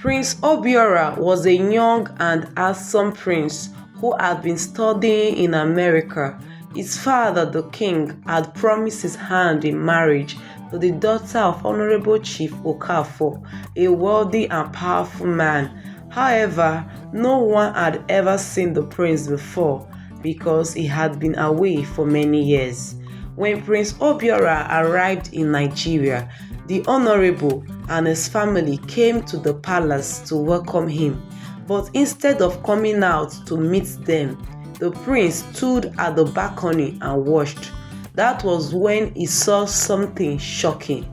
Prince Obiora was a young and handsome prince who had been studying in America. His father, the king, had promised his hand in marriage to the daughter of Honourable Chief Okafor, a wealthy and powerful man. However, no one had ever seen the prince before because he had been away for many years. When Prince Obiora arrived in Nigeria, the Honourable and his family came to the palace to welcome him. But instead of coming out to meet them, the prince stood at the balcony and watched. That was when he saw something shocking.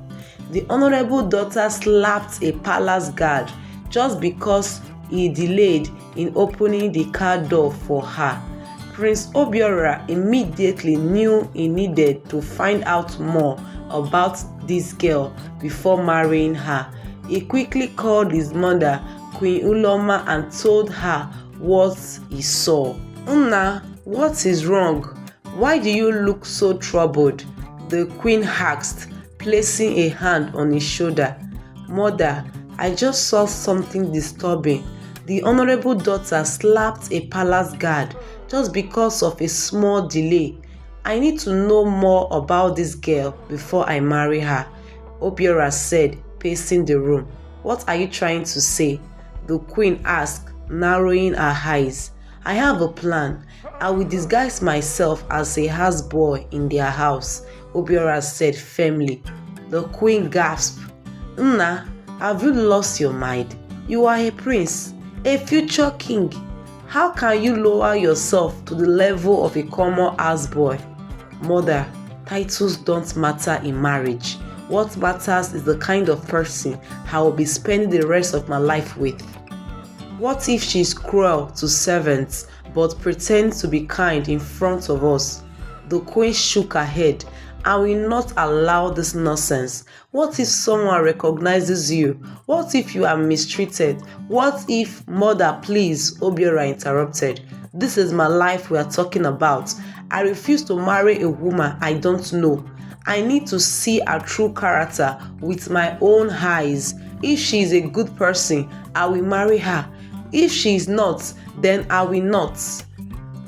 The Honourable daughter slapped a palace guard just because he delayed in opening the car door for her. Prince Obiora immediately knew he needed to find out more about this girl before marrying her. He quickly called his mother, Queen Uloma, and told her what he saw. "Nna, what is wrong? Why do you look so troubled?" the queen asked, placing a hand on his shoulder. "Mother, I just saw something disturbing. The Honourable daughter slapped a palace guard just because of a small delay. I need to know more about this girl before I marry her," Obiora said, pacing the room. "What are you trying to say?" the queen asked, narrowing her eyes. "I have a plan. I will disguise myself as a houseboy in their house," Obiora said firmly. The queen gasped. "Nna, have you lost your mind? You are a prince, a future king. How can you lower yourself to the level of a common houseboy?" "Mother, titles don't matter in marriage. What matters is the kind of person I will be spending the rest of my life with. What if she's cruel to servants but pretends to be kind in front of us?" The queen shook her head. "I will not allow this nonsense. What if someone recognizes you? What if you are mistreated? What if—" "Mother, please," Obiora interrupted. "This is my life we are talking about. I refuse to marry a woman I don't know. I need to see her true character with my own eyes. If she is a good person, I will marry her. If she is not, then I will not."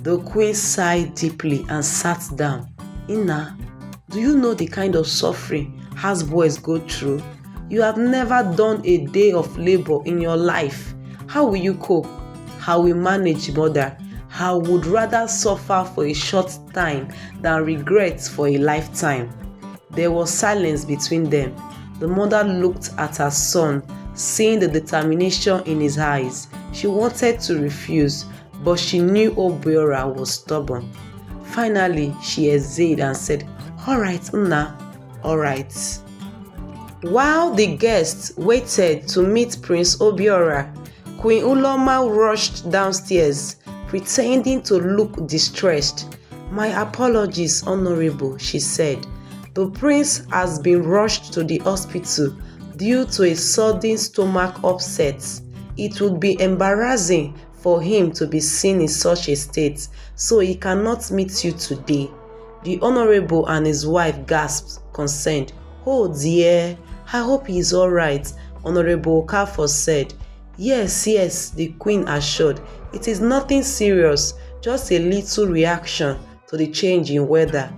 The queen sighed deeply and sat down. "Nna, do you know the kind of suffering houseboys go through? You have never done a day of labor in your life. How will you cope?" "I will manage, mother. I would rather suffer for a short time than regret for a lifetime." There was silence between them. The mother looked at her son, seeing the determination in his eyes. She wanted to refuse, but she knew Obiora was stubborn. Finally, she essayed and said, "All right, Nna, all right." While the guests waited to meet Prince Obiora, Queen Uloma rushed downstairs, pretending to look distressed. "My apologies, Honourable," she said. "The prince has been rushed to the hospital due to a sudden stomach upset. It would be embarrassing for him to be seen in such a state, so he cannot meet you today." The Honourable and his wife gasped, concerned. "Oh dear, I hope he is all right," Honourable Okafor said. Yes, the queen assured. "It is nothing serious, just a little reaction to the change in weather."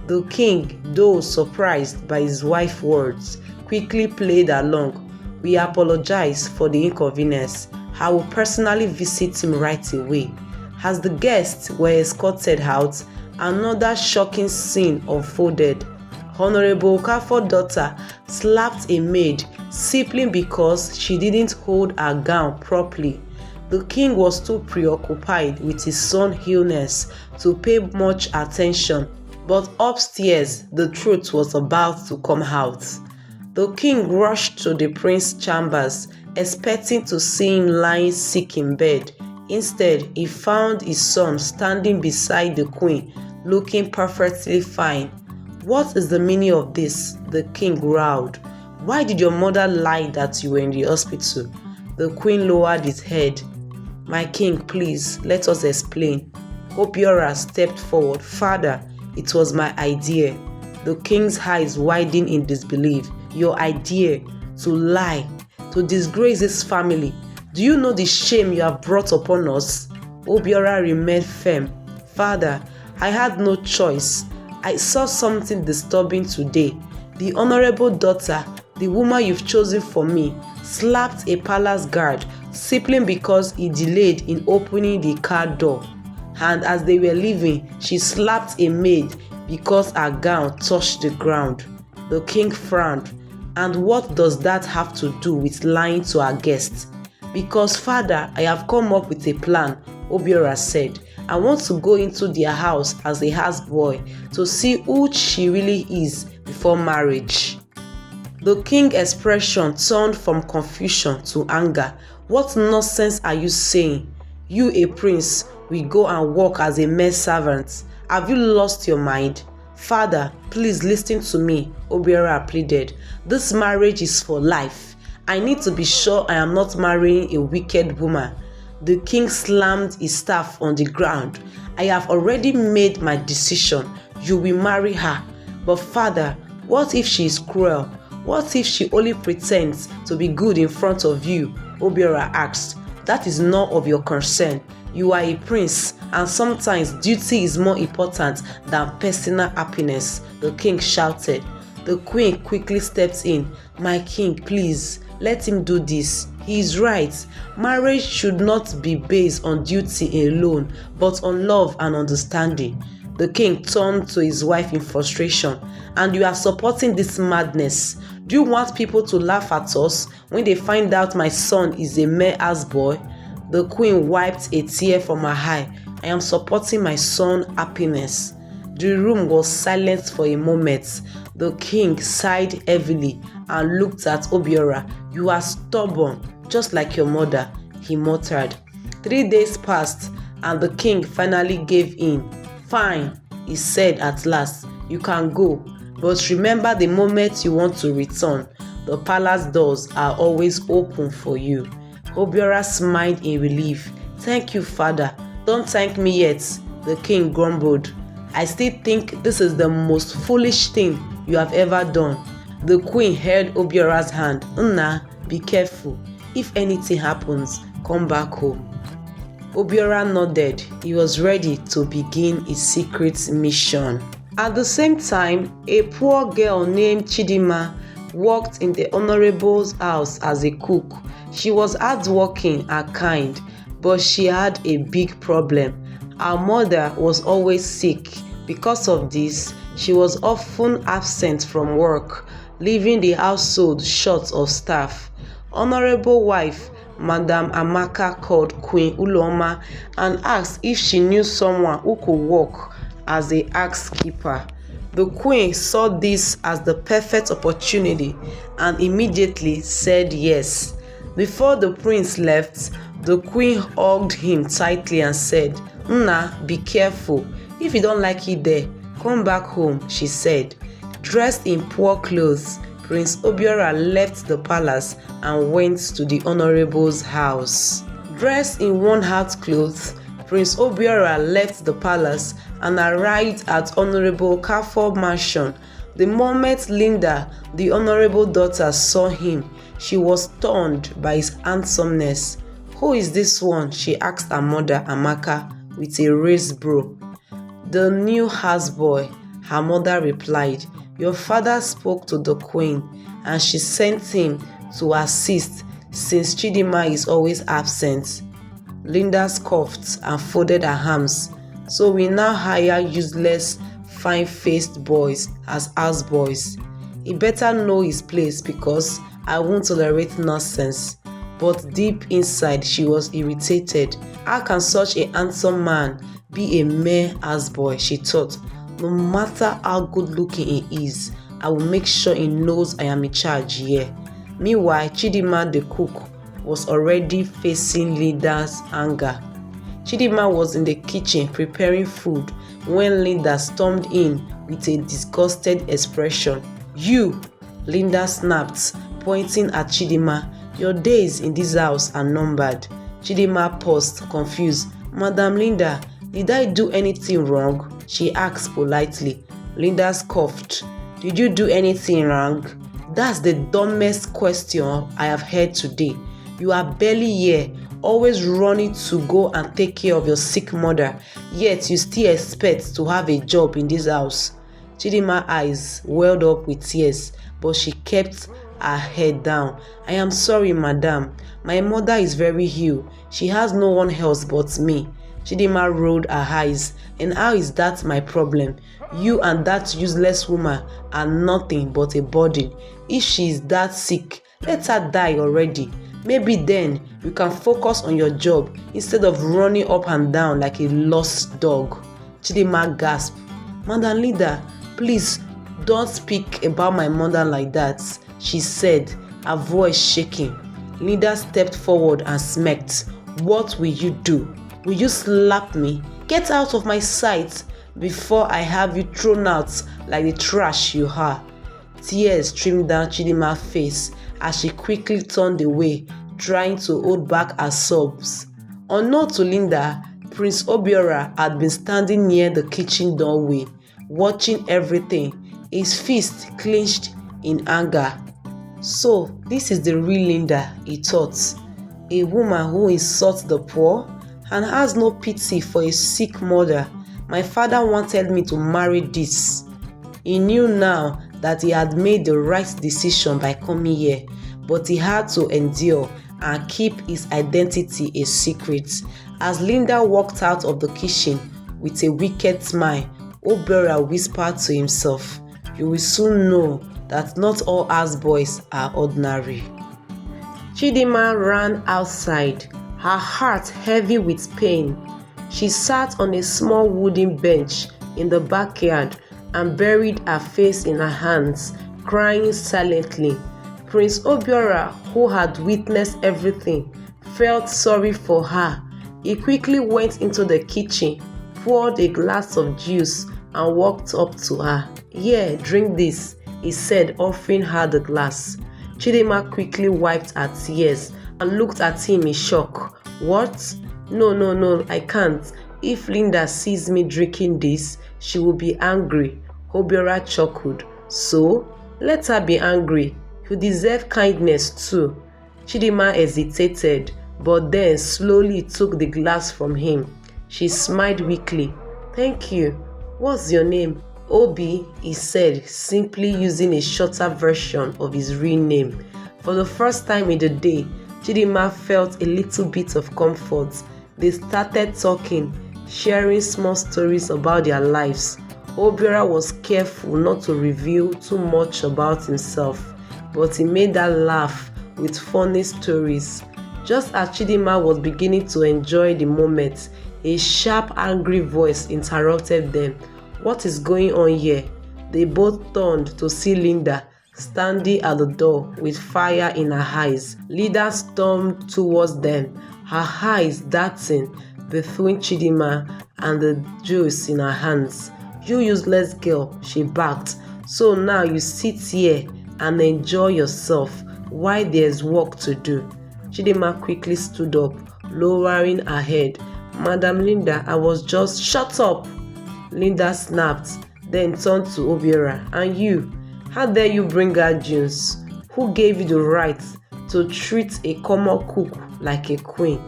The king, though surprised by his wife's words, quickly played along. "We apologize for the inconvenience. I will personally visit him right away." As the guests were escorted out, another shocking scene unfolded. Honourable Okafor's daughter slapped a maid simply because she didn't hold her gown properly. The king was too preoccupied with his son's illness to pay much attention, but upstairs the truth was about to come out. The king rushed to the prince's chambers, expecting to see him lying sick in bed. Instead, he found his son standing beside the queen, looking perfectly fine. "What is the meaning of this?" the king growled. "Why did your mother lie that you were in the hospital?" The queen lowered his head. "My king, please, let us explain." Obiora stepped forward. "Father, it was my idea." The king's eyes widened in disbelief. "Your idea? To lie? to disgrace this family. Do you know the shame you have brought upon us?" Obiora remained firm. "Father, I had no choice. I saw something disturbing today. The honorable daughter, the woman you've chosen for me, slapped a palace guard simply because he delayed in opening the car door. And as they were leaving, she slapped a maid because her gown touched the ground." The king frowned. "And what does that have to do with lying to our guests?" "Because, Father, I have come up with a plan," Obiora said. "I want to go into their house as a houseboy to see who she really is before marriage." The king's expression turned from confusion to anger. "What nonsense are you saying? You, a prince, will go and work as a mere servant. Have you lost your mind?" "Father, please listen to me," Obiora pleaded. "This marriage is for life. I need to be sure I am not marrying a wicked woman." The king slammed his staff on the ground. "I have already made my decision. You will marry her." "But Father, what if she is cruel? What if she only pretends to be good in front of you?" Obiora asked. "That is none of your concern. You are a prince, and sometimes duty is more important than personal happiness," the king shouted. The queen quickly stepped in. "My king, please, let him do this. He is right. Marriage should not be based on duty alone, but on love and understanding." The king turned to his wife in frustration. "And you are supporting this madness? Do you want people to laugh at us when they find out my son is a mere houseboy?" The queen wiped a tear from her eye. "I am supporting my son's happiness." The room was silent for a moment. The king sighed heavily and looked at Obiora. "You are stubborn, just like your mother," he muttered. 3 days passed, and the king finally gave in. "Fine," he said at last. "You can go. But remember, the moment you want to return, the palace doors are always open for you." Obiora smiled in relief. "Thank you, Father." "Don't thank me yet," the king grumbled. "I still think this is the most foolish thing you have ever done." The queen held Obiora's hand. "Nna, be careful. If anything happens, come back home." Obiora nodded. He was ready to begin his secret mission. At the same time, a poor girl named Chidinma worked in the honorable's house as a cook. She was hardworking and kind, but she had a big problem. Her mother was always sick. Because of this, she was often absent from work, leaving the household short of staff. Honorable wife Madam Amaka called Queen Uloma and asked if she knew someone who could work as a housekeeper. The queen saw this as the perfect opportunity and immediately said yes. Before the prince left, the queen hugged him tightly and said, "Nna, be careful. If you don't like it there, come back home," she said. Dressed in poor clothes, Prince Obiora left the palace and went to the honorable's house. Dressed in worn-out clothes, Prince Obiora left the palace and arrived at Honourable Okafor mansion. The moment Linda, the honourable daughter, saw him, she was stunned by his handsomeness. "Who is this one?" she asked her mother Amaka with a raised brow. "The new houseboy," her mother replied. "Your father spoke to the queen and she sent him to assist since Chidinma is always absent." Linda scoffed and folded her arms. "So we now hire useless, fine-faced boys as houseboys. He better know his place because I won't tolerate nonsense." But deep inside she was irritated. How can such a handsome man be a mere houseboy, she thought. No matter how good-looking he is, I will make sure he knows I am in charge here. Meanwhile, Chidinma the cook was already facing Linda's anger. Chidinma was in the kitchen preparing food when Linda stormed in with a disgusted expression. "You!" Linda snapped, pointing at Chidinma. "Your days in this house are numbered." Chidinma paused, confused. "Madam Linda, did I do anything wrong?" she asked politely. Linda scoffed. "Did you do anything wrong? That's the dumbest question I have heard today. You are barely here, always running to go and take care of your sick mother, yet you still expect to have a job in this house. Chidinma's eyes welled up with tears, but she kept her head down. I am sorry, madam. My mother is very ill. She has no one else but me. Chidinma rolled her eyes. And how is that my problem? You and that useless woman are nothing but a burden. If she is that sick, let her die already. Maybe then you can focus on your job instead of running up and down like a lost dog. Chidinma gasped. Madam Leader, please don't speak about my mother like that, she said, her voice shaking. Linda stepped forward and smirked. What will you do? Will you slap me? Get out of my sight before I have you thrown out like the trash you are. Tears streamed down Chidinma's face as she quickly turned away, trying to hold back her sobs. Unknown to Linda, Prince Obiora had been standing near the kitchen doorway, watching everything, his fist clenched in anger. So, this is the real Linda, he thought. A woman who insults the poor and has no pity for a sick mother. My father wanted me to marry this. He knew now that he had made the right decision by coming here, but he had to endure and keep his identity a secret. As Linda walked out of the kitchen with a wicked smile, Obiora whispered to himself, "You will soon know that not all houseboys are ordinary." Chidinma ran outside, her heart heavy with pain. She sat on a small wooden bench in the backyard and buried her face in her hands, crying silently. Prince Obiora, who had witnessed everything, felt sorry for her. He quickly went into the kitchen, poured a glass of juice, and walked up to her. "Here, drink this," he said, offering her the glass. Chidinma quickly wiped her tears and looked at him in shock. "What? No, I can't. If Linda sees me drinking this, she will be angry." Obiora chuckled. "So, let her be angry. You deserve kindness too." Chidinma hesitated, but then slowly took the glass from him. She smiled weakly. "Thank you. What's your name?" "Obi," he said, simply using a shorter version of his real name. For the first time in the day, Chidinma felt a little bit of comfort. They started talking, sharing small stories about their lives. Obiora was careful not to reveal too much about himself, but he made her laugh with funny stories. Just as Chidinma was beginning to enjoy the moment, a sharp, angry voice interrupted them. "What is going on here?" They both turned to see Linda standing at the door with fire in her eyes. Linda stormed towards them, her eyes darting between Chidinma and the juice in her hands. "You useless girl," she barked. "So now you sit here and enjoy yourself while there's work to do." Chidinma quickly stood up, lowering her head. "Madam Linda, I was just—" "Shut up!" Linda snapped, then turned to Obiora. "And you? How dare you bring her juice? Who gave you the right to treat a common cook like a queen?"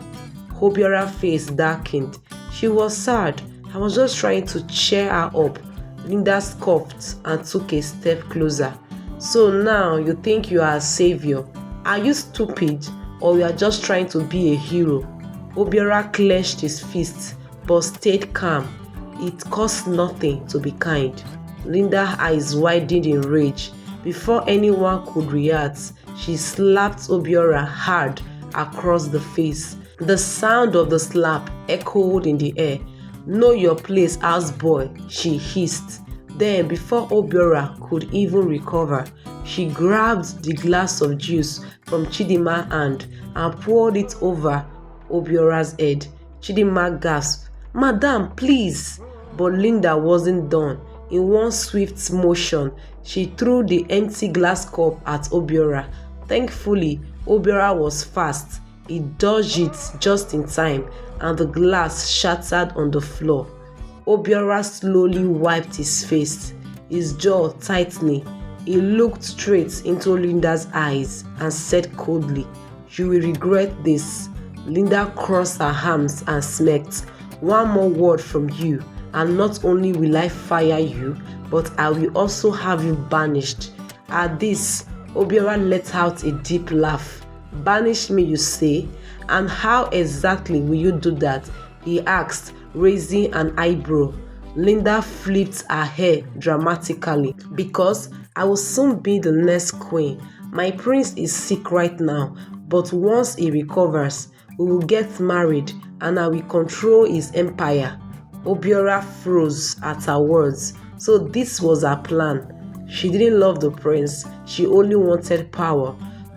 Obiora's face darkened. She was sad. "I was just trying to cheer her up." Linda scoffed and took a step closer. "So now you think you are a savior? Are you stupid, or you are just trying to be a hero?" Obiora clenched his fist but stayed calm. It cost nothing to be kind. Linda's eyes widened in rage. Before anyone could react, she slapped Obiora hard across the face. The sound of the slap echoed in the air. "Know your place, houseboy," she hissed. Then, before Obiora could even recover, she grabbed the glass of juice from Chidinma's hand and poured it over Obiora's head. Chidinma gasped, "Madam, please!" But Linda wasn't done. In one swift motion, she threw the empty glass cup at Obiora. Thankfully, Obiora was fast. He dodged it just in time, and the glass shattered on the floor. Obiora slowly wiped his face, his jaw tightening. He looked straight into Linda's eyes and said coldly, "You will regret this." Linda crossed her arms and smirked. "One more word from you, and not only will I fire you, but I will also have you banished." At this, Obiora let out a deep laugh. "Banish me, you say? And how exactly will you do that?" he asked, raising an eyebrow. Linda flipped her hair dramatically. "Because I will soon be the next queen. My prince is sick right now, but once he recovers, we will get married and I will control his empire." Obiora froze at her words. So this was her plan. She didn't love the prince, she only wanted power.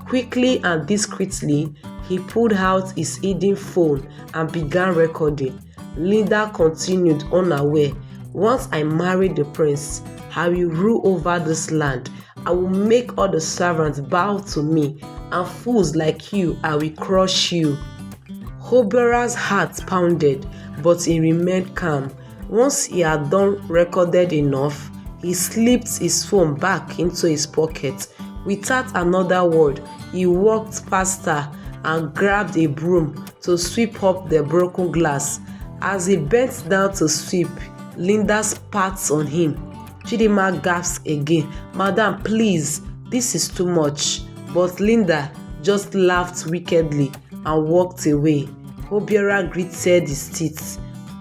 Quickly and discreetly, he pulled out his hidden phone and began recording. Linda continued unaware. "Once I marry the prince, I will rule over this land. I will make all the servants bow to me, and fools like you, I will crush you." Obiora's heart pounded, but he remained calm. Once he had done recorded enough, he slipped his phone back into his pocket. Without another word, he walked past her and grabbed a broom to sweep up the broken glass. As he bent down to sweep, Linda spat on him. Chidinma gasped again. "Madam, please, this is too much." But Linda just laughed wickedly and walked away. Obiora gritted his teeth,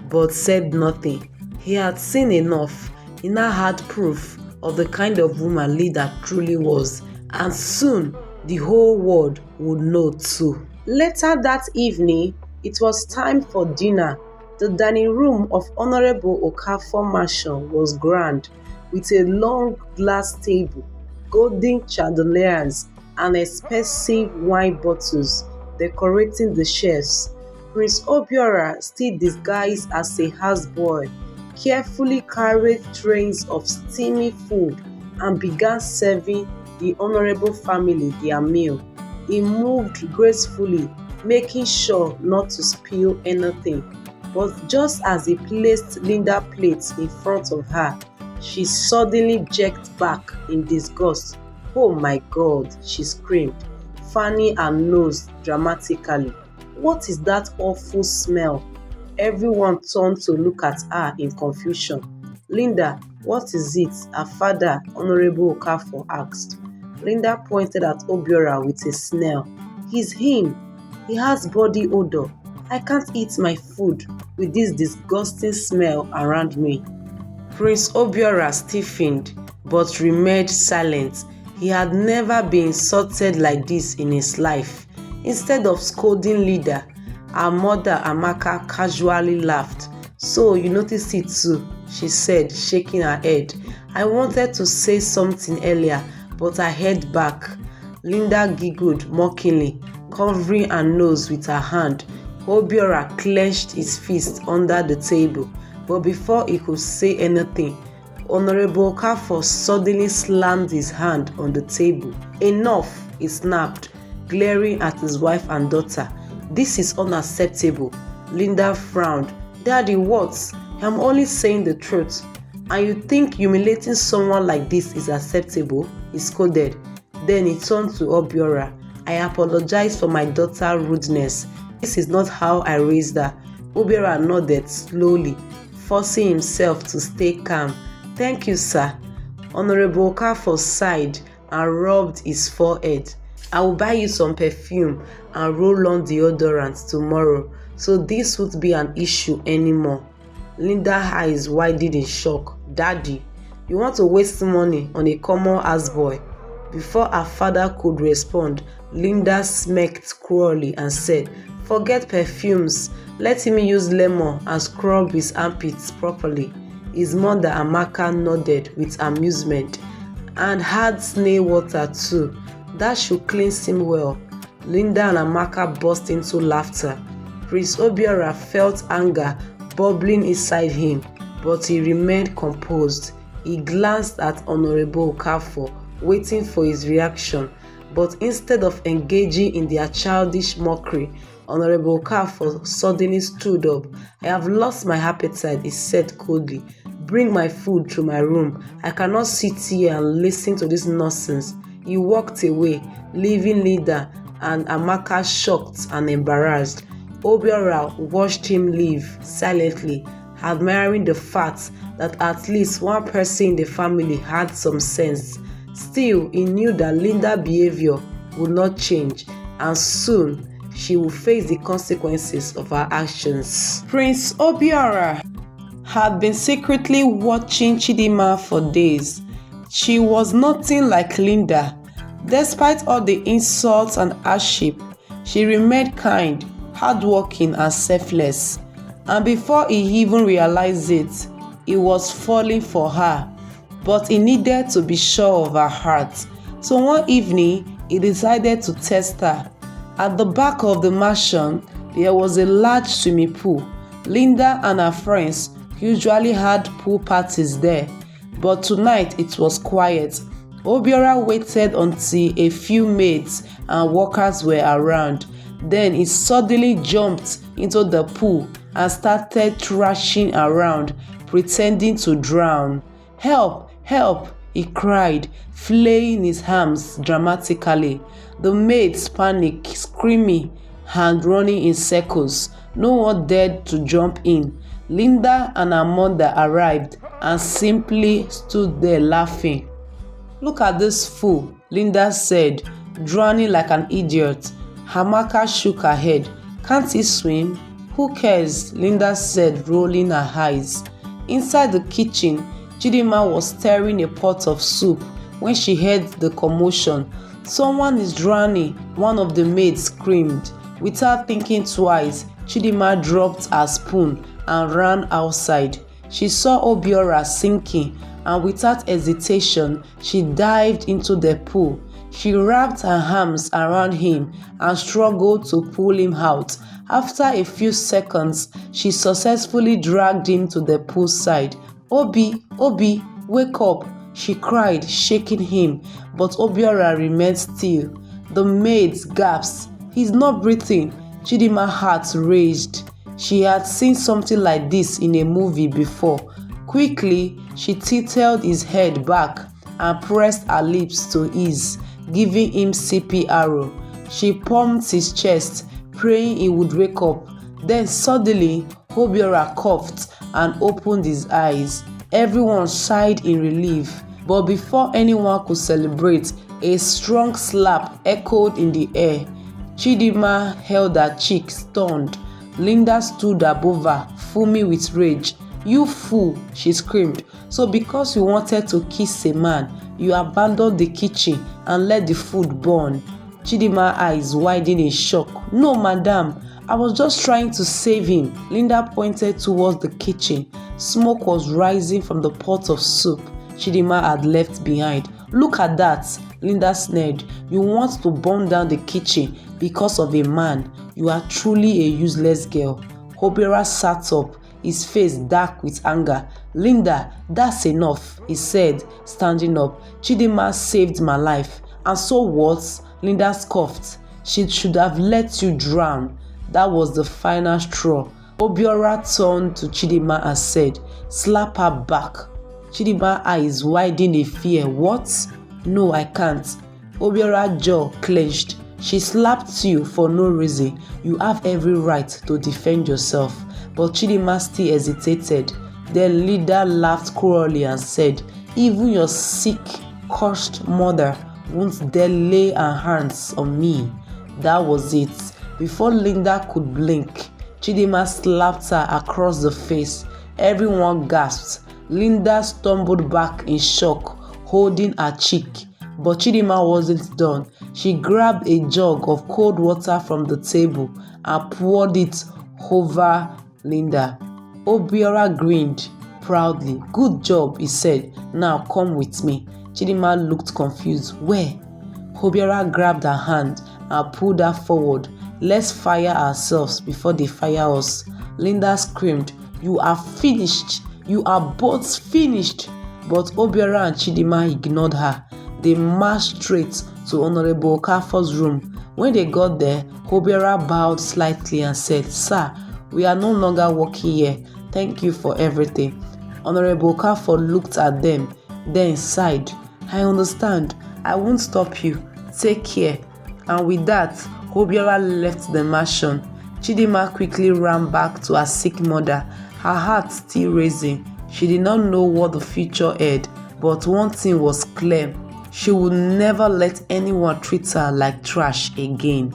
but said nothing. He had seen enough. He now had proof of the kind of woman Linda truly was, and soon the whole world would know too. Later that evening, it was time for dinner. The dining room of Honourable Okafor mansion was grand, with a long glass table, golden chandeliers, and expensive wine bottles decorating the shelves. Prince Obiora, still disguised as a houseboy, carefully carried trays of steamy food and began serving the honourable family their meal. He moved gracefully, making sure not to spill anything. But just as he placed Linda's plate in front of her, she suddenly jerked back in disgust. "Oh my God," she screamed, fanning her nose dramatically. "What is that awful smell?" Everyone turned to look at her in confusion. "Linda, what is it?" her father, Honourable Okafor, asked. Linda pointed at Obiora with a sneer. "He's him. He has body odor. I can't eat my food with this disgusting smell around me." Prince Obiora stiffened but remained silent. He had never been insulted like this in his life. Instead of scolding Linda, her mother Amaka casually laughed. "So you noticed it too," she said, shaking her head. "I wanted to say something earlier, but I held back." Linda giggled mockingly, covering her nose with her hand. Obiora clenched his fist under the table, but before he could say anything, Honourable Okafor suddenly slammed his hand on the table. "Enough," he snapped, glaring at his wife and daughter. "This is unacceptable." Linda frowned. "Daddy, what? I'm only saying the truth." "And you think humiliating someone like this is acceptable?" he scolded. Then he turned to Obiora. "I apologize for my daughter's rudeness. This is not how I raised her." Obiora nodded slowly, forcing himself to stay calm. "Thank you, sir." Honourable Okafor sighed and rubbed his forehead. "I will buy you some perfume and roll on deodorant tomorrow, so this won't be an issue anymore." Linda's eyes widened in shock. "Daddy, you want to waste money on a common houseboy?" Before her father could respond, Linda smirked cruelly and said, "Forget perfumes. Let him use lemon and scrub his armpits properly." His mother Amaka nodded with amusement. "And had snail water too. That should cleanse him well." Linda and Amaka burst into laughter. Prince Obiora felt anger bubbling inside him, but he remained composed. He glanced at Honourable Okafor, waiting for his reaction, but instead of engaging in their childish mockery, Honourable Okafor suddenly stood up. "I have lost my appetite," he said coldly. Bring my food to my room. I cannot sit here and listen to this nonsense." He walked away, leaving Linda and Amaka shocked and embarrassed. Obiora watched him leave silently, admiring the fact that at least one person in the family had some sense. Still, he knew that Linda's behavior would not change, and soon she would face the consequences of her actions. Prince Obiora had been secretly watching Chidinma for days. She was nothing like Linda. Despite all the insults and hardship, she remained kind, hardworking, and selfless. And before he even realized it, he was falling for her. But he needed to be sure of her heart. So one evening, he decided to test her. At the back of the mansion, there was a large swimming pool. Linda and her friends usually had pool parties there, but tonight it was quiet. Obiora waited until a few maids and workers were around. Then he suddenly jumped into the pool and started thrashing around, pretending to drown. "Help! Help!" he cried, flailing his arms dramatically. The maids panicked, screaming and running in circles. No one dared to jump in. Linda and her mother arrived and simply stood there laughing. "Look at this fool," Linda said, drowning like an idiot. Amaka shook her head. "Can't he swim?" "Who cares?" Linda said, rolling her eyes. Inside the kitchen, Chidinma was stirring a pot of soup when she heard the commotion. "Someone is drowning," one of the maids screamed. Without thinking twice, Chidinma dropped her spoon and ran outside. She saw Obiora sinking, and without hesitation, she dived into the pool. She wrapped her arms around him and struggled to pull him out. After a few seconds, she successfully dragged him to the poolside. Obi, wake up," she cried, shaking him, but Obiora remained still. The maids gasped. "He's not breathing." Chidinma's heart raged. She had seen something like this in a movie before. Quickly, she tilted his head back and pressed her lips to his, giving him CPR. She pumped his chest, praying he would wake up. Then suddenly, Obiora coughed and opened his eyes. Everyone sighed in relief. But before anyone could celebrate, a strong slap echoed in the air. Chidinma held her cheek, stunned. Linda stood above her, fuming with rage. "You fool," she screamed. "So because you wanted to kiss a man, you abandoned the kitchen and let the food burn?" Chidinma's eyes widened in shock. "No, madam, I was just trying to save him." Linda pointed towards the kitchen. Smoke was rising from the pot of soup Chidinma had left behind. "Look at that," Linda sneered. "You want to burn down the kitchen because of a man. You are truly a useless girl." Obiora sat up, his face dark with anger. "Linda, that's enough," he said, standing up. "Chidinma saved my life. And so what?" Linda scoffed. "She should have let you drown." That was the final straw. Obiora turned to Chidinma and said, "Slap her back." Chidinma's eyes widened in fear. "What?" "No, I can't." Obiora's jaw clenched. "She slapped you for no reason. You have every right to defend yourself." But Chidinma still hesitated. Then Linda laughed cruelly and said, "Even your sick, cursed mother won't dare lay her hands on me." That was it. Before Linda could blink, Chidinma slapped her across the face. Everyone gasped. Linda stumbled back in shock, holding her cheek. But Chidinma wasn't done. She grabbed a jug of cold water from the table and poured it over Linda. Obiora grinned proudly. "Good job," he said. "Now come with me." Chidinma looked confused. "Where?" Obiora grabbed her hand and pulled her forward. "Let's fire ourselves before they fire us." Linda screamed. "You are finished. You are both finished." But Obiora and Chidinma ignored her. They marched straight to Honourable Okafor's room. When they got there, Obiora bowed slightly and said, "Sir, we are no longer working here. Thank you for everything." Honourable Okafor looked at them, then sighed. I understand. I won't stop you. Take care. And with that, Obiora left the mansion. Chidinma quickly ran back to her sick mother, her heart still racing. She did not know what the future held, but one thing was clear. She would never let anyone treat her like trash again.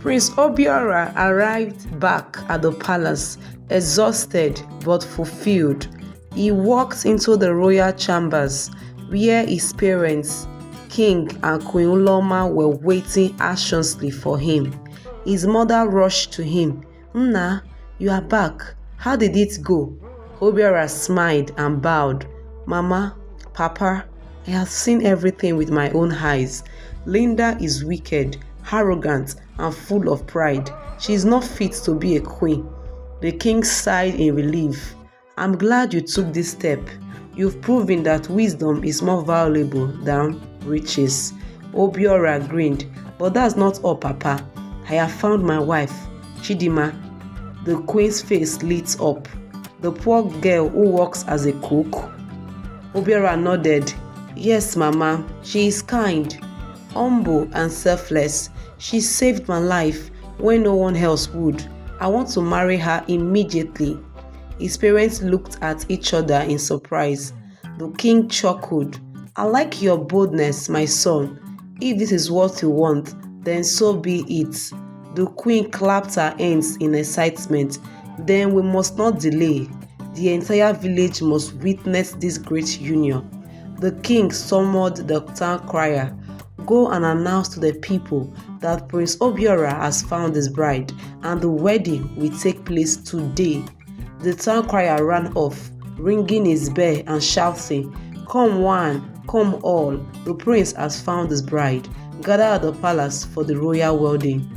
Prince Obiora arrived back at the palace, exhausted but fulfilled. He walked into the royal chambers, where his parents, King and Queen Uloma, were waiting anxiously for him. His mother rushed to him. Nna, you are back. How did it go? Obiora smiled and bowed. Mama, Papa, I have seen everything with my own eyes. Linda is wicked, arrogant, and full of pride. She is not fit to be a queen. The king sighed in relief. I'm glad you took this step. You've proven that wisdom is more valuable than riches. Obiora grinned. But that's not all, Papa. I have found my wife, Chidinma. The queen's face lit up. The poor girl who works as a cook. Obiora nodded. Yes, Mama. She is kind, humble, and selfless. She saved my life when no one else would. I want to marry her immediately. His parents looked at each other in surprise. The king chuckled. I like your boldness, my son. If this is what you want, then so be it. The queen clapped her hands in excitement. Then we must not delay. The entire village must witness this great union. The king summoned the town crier. Go and announce to the people that Prince Obiora has found his bride, and the wedding will take place today. The town crier ran off, ringing his bell and shouting, Come one, come all, the prince has found his bride. Gather at the palace for the royal wedding.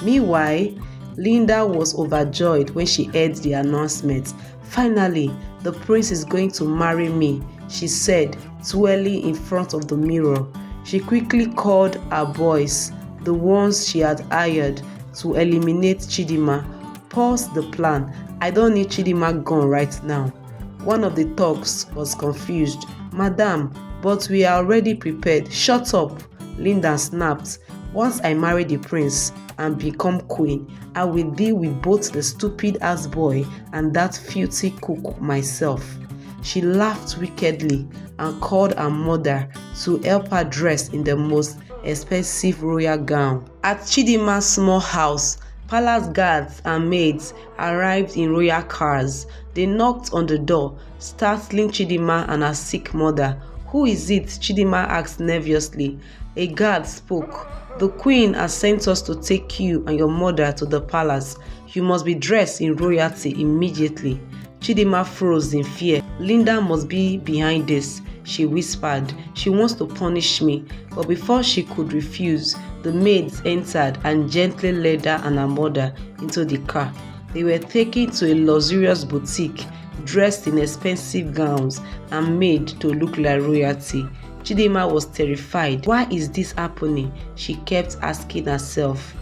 Meanwhile, Linda was overjoyed when she heard the announcement. Finally, the prince is going to marry me, she said, twirling in front of the mirror. She quickly called her boys, the ones she had hired to eliminate Chidinma. Pause the plan. I don't need Chidinma gone right now. One of the thugs was confused. Madam, but we are already prepared. Shut up, Linda snapped. Once I marry the prince and become queen, I will deal with both the stupid ass boy and that filthy cook myself. She laughed wickedly and called her mother to help her dress in the most expensive royal gown. At Chidinma's small house, palace guards and maids arrived in royal cars. They knocked on the door, startling Chidinma and her sick mother. Who is it? Chidinma asked nervously. A guard spoke. The queen has sent us to take you and your mother to the palace. You must be dressed in royalty immediately. Chidinma froze in fear. Linda must be behind this, she whispered. She wants to punish me. But before she could refuse, the maids entered and gently led her and her mother into the car. They were taken to a luxurious boutique, dressed in expensive gowns and made to look like royalty. Chidinma was terrified. Why is this happening? She kept asking herself.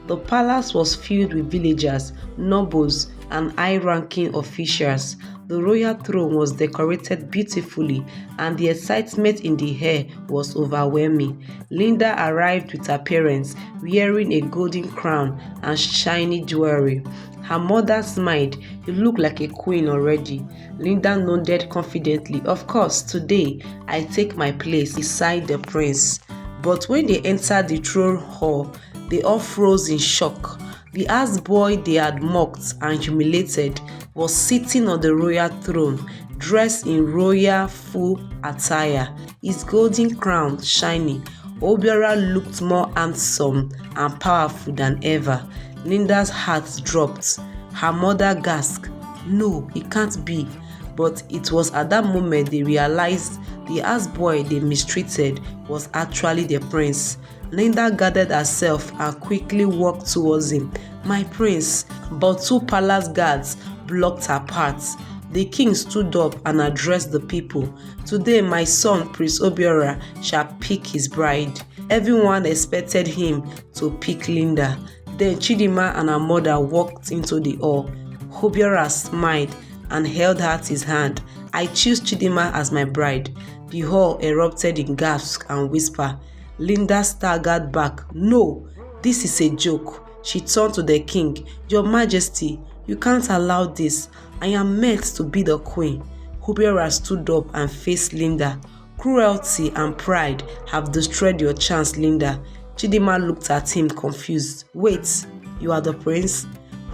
The palace was filled with villagers, nobles, and high-ranking officials. The royal throne was decorated beautifully, and the excitement in the air was overwhelming. Linda arrived with her parents, wearing a golden crown and shiny jewelry. Her mother smiled. You look like a queen already. Linda nodded confidently. Of course, today I take my place beside the prince. But when they entered the throne hall, they all froze in shock. The houseboy they had mocked and humiliated was sitting on the royal throne, dressed in royal full attire, his golden crown shining. Obiora looked more handsome and powerful than ever. Linda's heart dropped. Her mother gasped. No, it can't be. But it was at that moment they realized the houseboy they mistreated was actually the prince. Linda gathered herself and quickly walked towards him. My prince, but two palace guards blocked her path. The king stood up and addressed the people. Today my son Prince Obiora shall pick his bride. Everyone expected him to pick Linda. Then Chidinma and her mother walked into the hall. Obiora smiled and held out his hand. I choose Chidinma as my bride." The hall erupted in gasps and whisper. Linda staggered back. "No, this is a joke." She turned to the king. "Your Majesty, you can't allow this. I am meant to be the queen." Obiora stood up and faced Linda. "Cruelty and pride have destroyed your chance, Linda." Chidinma looked at him confused. "Wait, you are the prince?"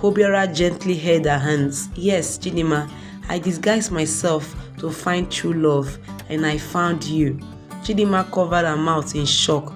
Obiora gently held her hands. "Yes, Chidinma, I disguised myself to find true love, and I found you." Chidinma covered her mouth in shock.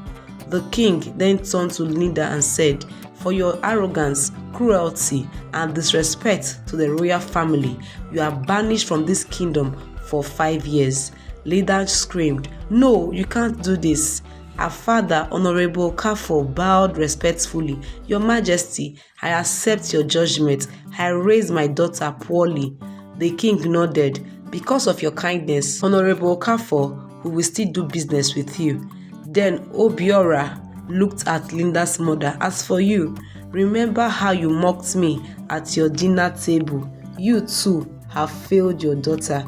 The king then turned to Linda and said, "For your arrogance, cruelty, and disrespect to the royal family, you are banished from this kingdom for 5 years." Linda screamed, "No, you can't do this." Her father, Honourable Okafor, bowed respectfully. "Your Majesty, I accept your judgment. I raised my daughter poorly." The king nodded. "Because of your kindness, Honourable Okafor, we will still do business with you." Then Obiora looked at Linda's mother. "As for you, remember how you mocked me at your dinner table. You too have failed your daughter."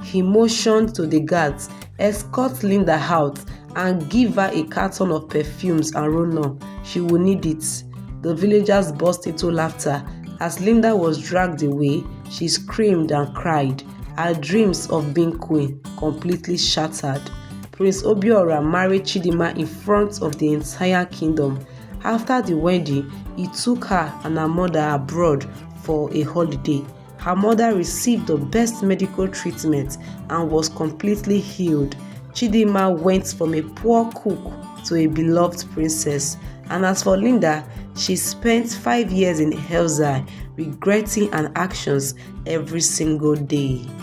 He motioned to the guards, "Escort Linda out and give her a carton of perfumes and roll-on. She will need it." The villagers burst into laughter. As Linda was dragged away, she screamed and cried. Her dreams of being queen completely shattered. Prince Obiora married Chidinma in front of the entire kingdom. After the wedding, he took her and her mother abroad for a holiday. Her mother received the best medical treatment and was completely healed. Chidinma went from a poor cook to a beloved princess. And as for Linda, she spent 5 years in exile, regretting her actions every single day.